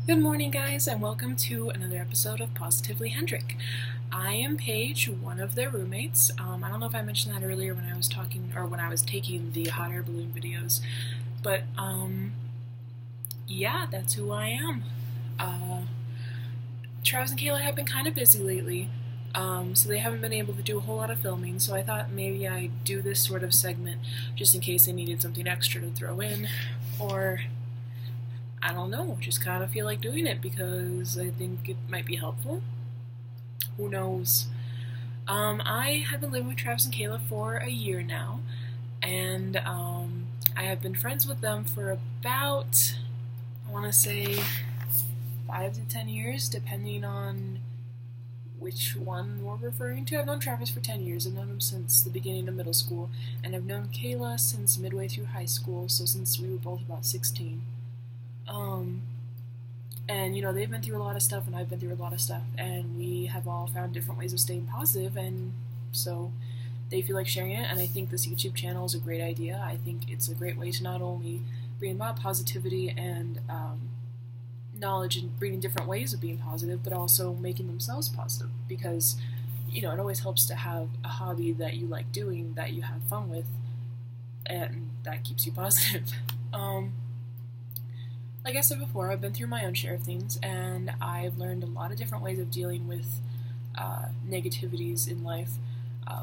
Good morning, guys, and welcome to another episode of Positively Hendrick. I am Paige, one of their roommates. I don't know if I mentioned that earlier when I was talking, or when I was taking the hot air balloon videos, but yeah, that's who I am. Travis and Kayla have been kind of busy lately, so they haven't been able to do a whole lot of filming, so I thought maybe I'd do this sort of segment just in case they needed something extra to throw in, or I don't know, just kind of feel like doing it because I think it might be helpful. Who knows? I have been living with Travis and Kayla for a year now, and I have been friends with them for about, I want to say, 5 to 10 years, depending on which one we're referring to. I've known Travis for 10 years. I've known him since the beginning of middle school, and I've known Kayla since midway through high school, so since we were both about 16. And they've been through a lot of stuff and I've been through a lot of stuff, and we have all found different ways of staying positive, and so they feel like sharing it, and I think this YouTube channel is a great idea. I think it's a great way to not only bring about positivity and knowledge and bringing different ways of being positive, but also making themselves positive, because it always helps to have a hobby that you like doing, that you have fun with, and that keeps you positive. Like I said before, I've been through my own share of things, and I've learned a lot of different ways of dealing with negativities in life,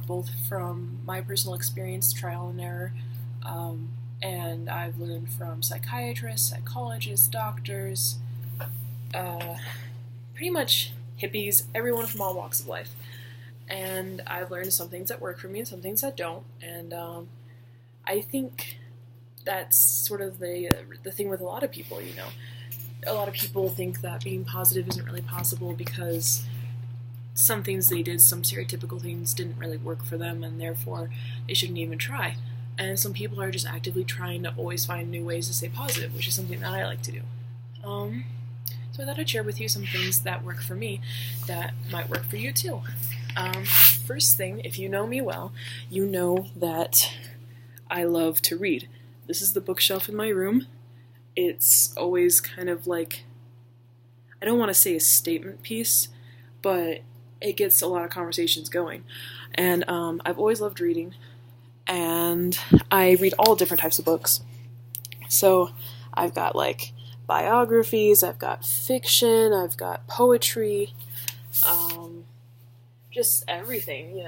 both from my personal experience, trial and error, and I've learned from psychiatrists, psychologists, doctors, pretty much hippies, everyone from all walks of life. And I've learned some things that work for me and some things that don't, and I think that's sort of the thing with a lot of people. A lot of people think that being positive isn't really possible because some things they did, some stereotypical things didn't really work for them, and therefore they shouldn't even try. And some people are just actively trying to always find new ways to stay positive, which is something that I like to do. So I thought I'd share with you some things that work for me that might work for you too. First thing, if you know me well, you know that I love to read. This is the bookshelf in my room. It's always kind of like, I don't want to say a statement piece, but it gets a lot of conversations going. And I've always loved reading, and I read all different types of books. So I've got like biographies, I've got fiction, I've got poetry, just everything,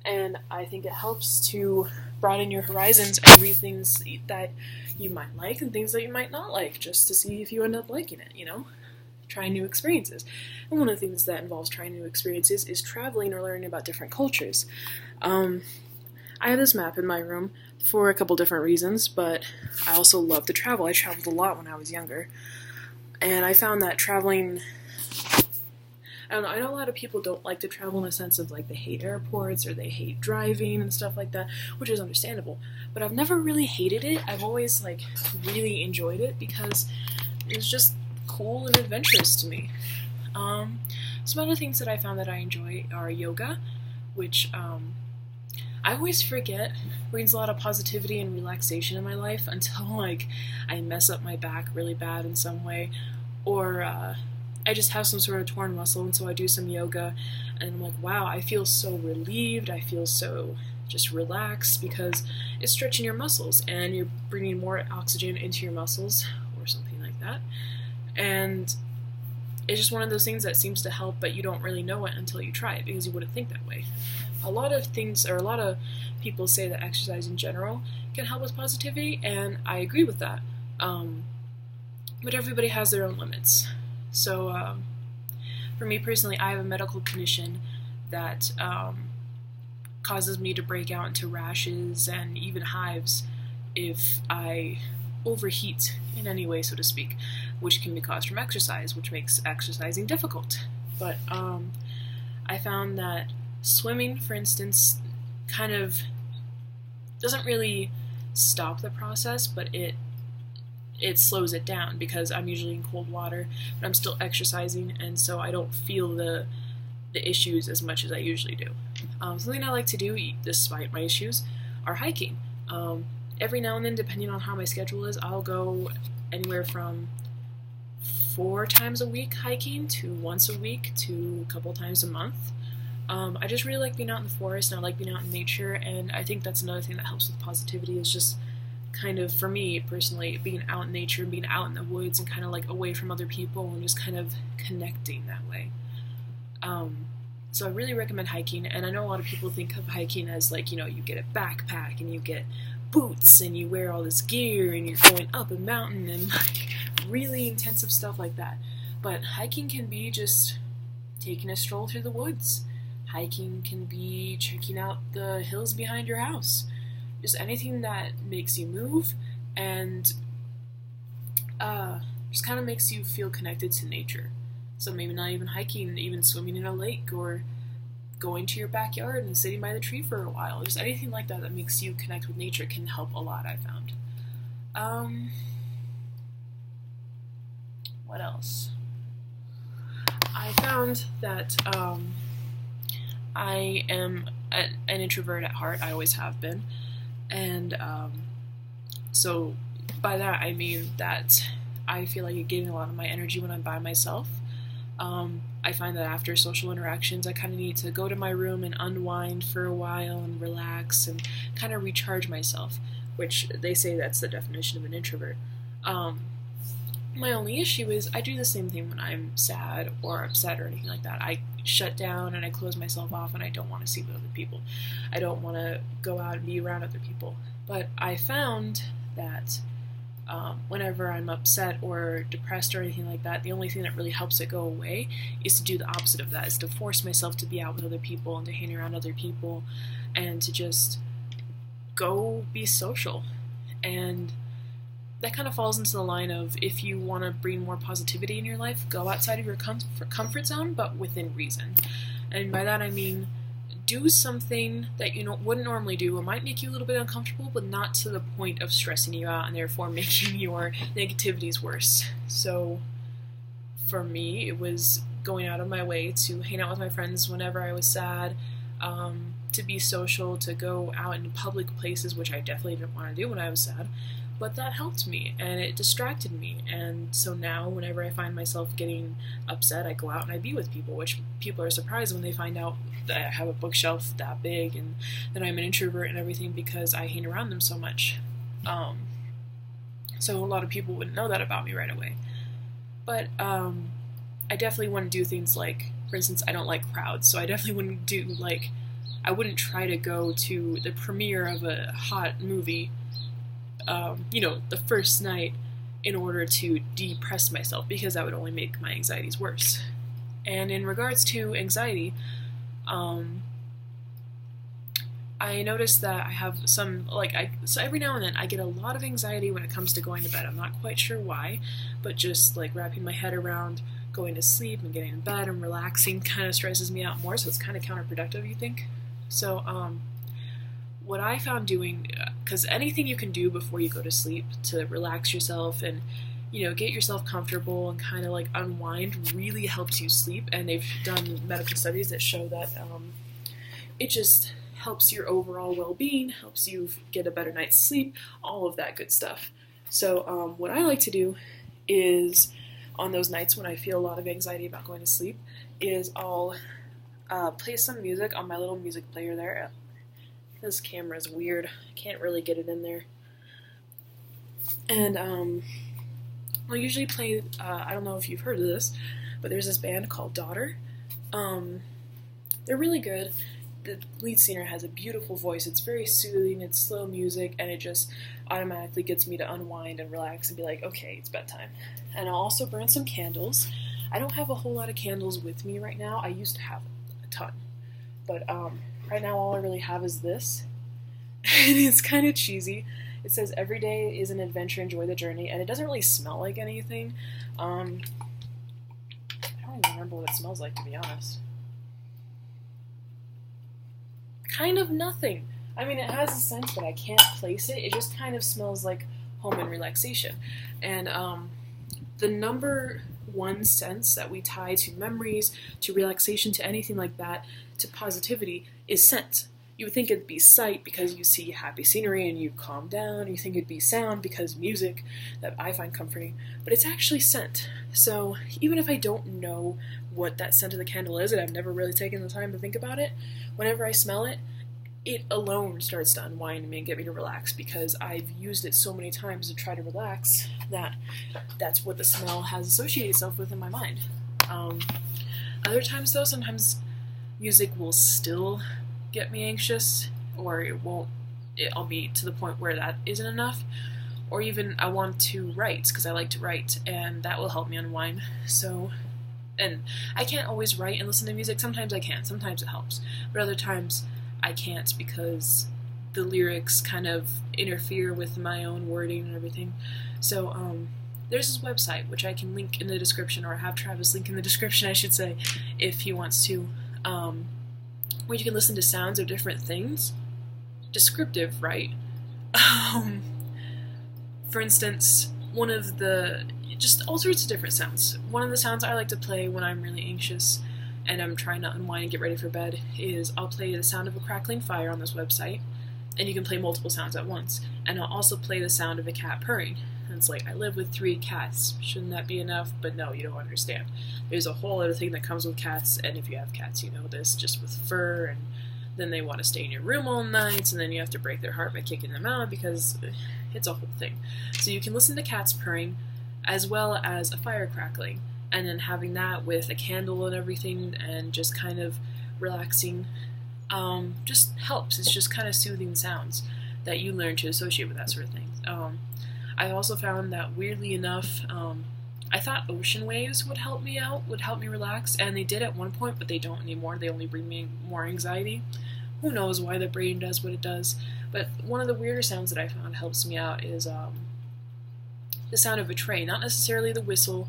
And I think it helps to broaden your horizons and read things that you might like and things that you might not like, just to see if you end up liking it, Trying new experiences. And one of the things that involves trying new experiences is traveling or learning about different cultures. I have this map in my room for a couple different reasons, but I also love to travel. I traveled a lot when I was younger, and I found that traveling, I don't know, I know a lot of people don't like to travel in a sense of like they hate airports or they hate driving and stuff like that, which is understandable, but I've never really hated it. I've always really enjoyed it because it's just cool and adventurous to me. Some other things that I found that I enjoy are yoga, which I always forget brings a lot of positivity and relaxation in my life until I mess up my back really bad in some way, or I just have some sort of torn muscle, and so I do some yoga, and I'm like, wow, I feel so relieved, I feel so just relaxed, because it's stretching your muscles, and you're bringing more oxygen into your muscles, or something like that, and it's just one of those things that seems to help, but you don't really know it until you try it, because you wouldn't think that way. A lot of people say that exercise in general can help with positivity, and I agree with that, but everybody has their own limits. So, for me personally, I have a medical condition that causes me to break out into rashes and even hives if I overheat in any way, so to speak, which can be caused from exercise, which makes exercising difficult. But I found that swimming, for instance, kind of doesn't really stop the process, but it slows it down, because I'm usually in cold water, but I'm still exercising, and so I don't feel the issues as much as I usually do. Something I like to do, despite my issues, are hiking. Every now and then, depending on how my schedule is, I'll go anywhere from 4 times a week hiking to once a week to a couple times a month. I just really like being out in the forest, and I like being out in nature, and I think that's another thing that helps with positivity is just kind of, for me personally, being out in nature, being out in the woods, and kind of like away from other people, and just kind of connecting that way. So I really recommend hiking, and I know a lot of people think of hiking as like, you get a backpack, and you get boots, and you wear all this gear, and you're going up a mountain, and like really intensive stuff like that. But hiking can be just taking a stroll through the woods. Hiking can be checking out the hills behind your house. Just anything that makes you move and just kind of makes you feel connected to nature. So maybe not even hiking, even swimming in a lake or going to your backyard and sitting by the tree for a while. Just anything like that that makes you connect with nature can help a lot, I found. What else? I found that I am an introvert at heart. I always have been. And so by that I mean that I feel like I'm getting a lot of my energy when I'm by myself. I find that after social interactions, I kind of need to go to my room and unwind for a while and relax and kind of recharge myself, which they say that's the definition of an introvert. My only issue is I do the same thing when I'm sad or upset or anything like that. I shut down and I close myself off, and I don't want to see other people. I don't want to go out and be around other people. But I found that whenever I'm upset or depressed or anything like that, the only thing that really helps it go away is to do the opposite of that, is to force myself to be out with other people and to hang around other people and to just go be social. And that kind of falls into the line of, if you want to bring more positivity in your life, go outside of your comfort zone, but within reason. And by that I mean, do something that you wouldn't normally do, or might make you a little bit uncomfortable, but not to the point of stressing you out and therefore making your negativities worse. So for me, it was going out of my way to hang out with my friends whenever I was sad, to be social, to go out in public places, which I definitely didn't want to do when I was sad. But that helped me, and it distracted me, and so now whenever I find myself getting upset, I go out and I be with people, which people are surprised when they find out that I have a bookshelf that big and that I'm an introvert and everything, because I hang around them so much. So a lot of people wouldn't know that about me right away. But I definitely wouldn't do things like, for instance, I don't like crowds, so I definitely wouldn't do, like, I wouldn't try to go to the premiere of a hot movie the first night in order to depress myself, because that would only make my anxieties worse. And in regards to anxiety, I noticed that I have some, so every now and then I get a lot of anxiety when it comes to going to bed. I'm not quite sure why, but just like wrapping my head around going to sleep and getting in bed and relaxing kind of stresses me out more, so it's kind of counterproductive, you think? So, what I found doing, because anything you can do before you go to sleep to relax yourself and, get yourself comfortable and kind of like unwind really helps you sleep. And they've done medical studies that show that it just helps your overall well-being, helps you get a better night's sleep, all of that good stuff. So what I like to do is, on those nights when I feel a lot of anxiety about going to sleep, is I'll play some music on my little music player there. This camera is weird. I can't really get it in there. And I'll usually play, I don't know if you've heard of this, but there's this band called Daughter. They're really good. The lead singer has a beautiful voice. It's very soothing, it's slow music, and it just automatically gets me to unwind and relax and be like, okay, it's bedtime. And I'll also burn some candles. I don't have a whole lot of candles with me right now. I used to have a ton. But right now all I really have is this. And it's kind of cheesy. It says, every day is an adventure, enjoy the journey. And it doesn't really smell like anything. I don't even remember what it smells like, to be honest. Kind of nothing. I mean, it has a scent, but I can't place it. It just kind of smells like home and relaxation. And the number one sense that we tie to memories, to relaxation, to anything like that, to positivity, is scent. You would think it'd be sight because you see happy scenery and you calm down. You think it'd be sound because music that I find comforting, but it's actually scent. So even if I don't know what that scent of the candle is, and I've never really taken the time to think about it, whenever I smell it, it alone starts to unwind me and get me to relax because I've used it so many times to try to relax that that's what the smell has associated itself with in my mind. Other times though, sometimes music will still get me anxious, or I'll be to the point where that isn't enough, or even I want to write because I like to write, and that will help me unwind. So, and I can't always write and listen to music. Sometimes I can, sometimes it helps, but other times I can't because the lyrics kind of interfere with my own wording and everything. So, there's this website which I can link in the description, or have Travis link in the description, I should say, if he wants to, where you can listen to sounds of different things. Descriptive, right? For instance, just all sorts of different sounds. One of the sounds I like to play when I'm really anxious and I'm trying to unwind and get ready for bed is I'll play the sound of a crackling fire on this website, and you can play multiple sounds at once. And I'll also play the sound of a cat purring. And it's like, I live with 3 cats. Shouldn't that be enough? But no, you don't understand. There's a whole other thing that comes with cats, and if you have cats, you know this, just with fur, and then they want to stay in your room all night, and then you have to break their heart by kicking them out because it's a whole thing. So you can listen to cats purring as well as a fire crackling, and then having that with a candle and everything and just kind of relaxing just helps. It's just kind of soothing sounds that you learn to associate with that sort of thing. I also found that, weirdly enough, I thought ocean waves would help me out, would help me relax, and they did at one point, but they don't anymore. They only bring me more anxiety. Who knows why the brain does what it does, but one of the weirder sounds that I found helps me out is the sound of a train. Not necessarily the whistle,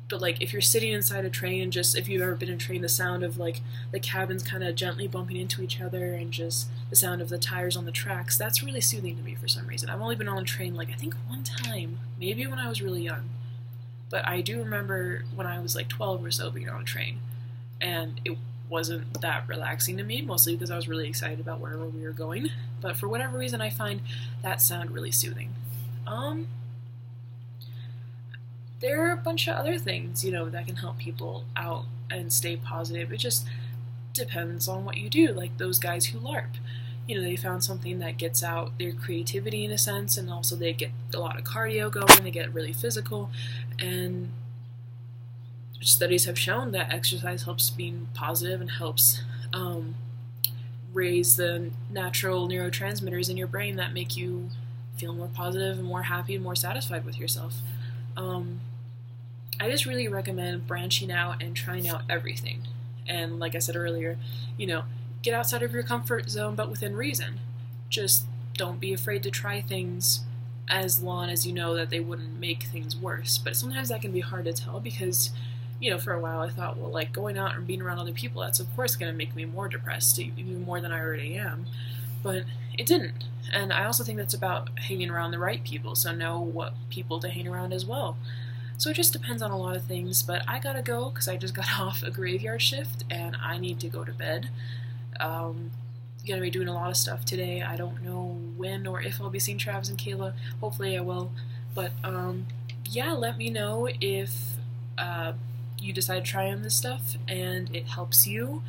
but like if you're sitting inside a train and just, if you've ever been in a train, the sound of like the cabins kind of gently bumping into each other and just the sound of the tires on the tracks, that's really soothing to me for some reason. I've only been on a train like I think one time, maybe when I was really young, but I do remember when I was like 12 or so being on a train, and it wasn't that relaxing to me, mostly because I was really excited about wherever we were going, but for whatever reason I find that sound really soothing. There are a bunch of other things, that can help people out and stay positive. It just depends on what you do, like those guys who LARP. They found something that gets out their creativity in a sense, and also they get a lot of cardio going, they get really physical, and studies have shown that exercise helps being positive and helps raise the natural neurotransmitters in your brain that make you feel more positive and more happy and more satisfied with yourself. I just really recommend branching out and trying out everything. And like I said earlier, get outside of your comfort zone, but within reason. Just don't be afraid to try things as long as you know that they wouldn't make things worse. But sometimes that can be hard to tell because, for a while I thought, well, like going out and being around other people, that's of course going to make me more depressed, even more than I already am. But it didn't. And I also think that's about hanging around the right people, so know what people to hang around as well. So it just depends on a lot of things, but I gotta go because I just got off a graveyard shift and I need to go to bed. Gonna be doing a lot of stuff today. I don't know when or if I'll be seeing Travis and Kayla. Hopefully I will. But yeah, let me know if you decide to try on this stuff and it helps you.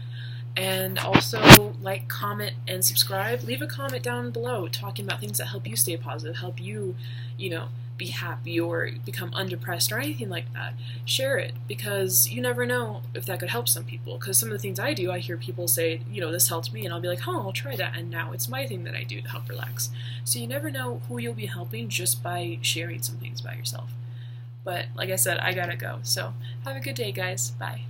And also, like, comment, and subscribe. Leave a comment down below talking about things that help you stay positive, help you, be happy or become undepressed or anything like that. Share it, because you never know if that could help some people. Because some of the things I do, I hear people say, this helped me, and I'll be like, I'll try that, and now it's my thing that I do to help relax. So you never know who you'll be helping just by sharing some things by yourself. But like I said, I gotta go. So have a good day, guys. Bye.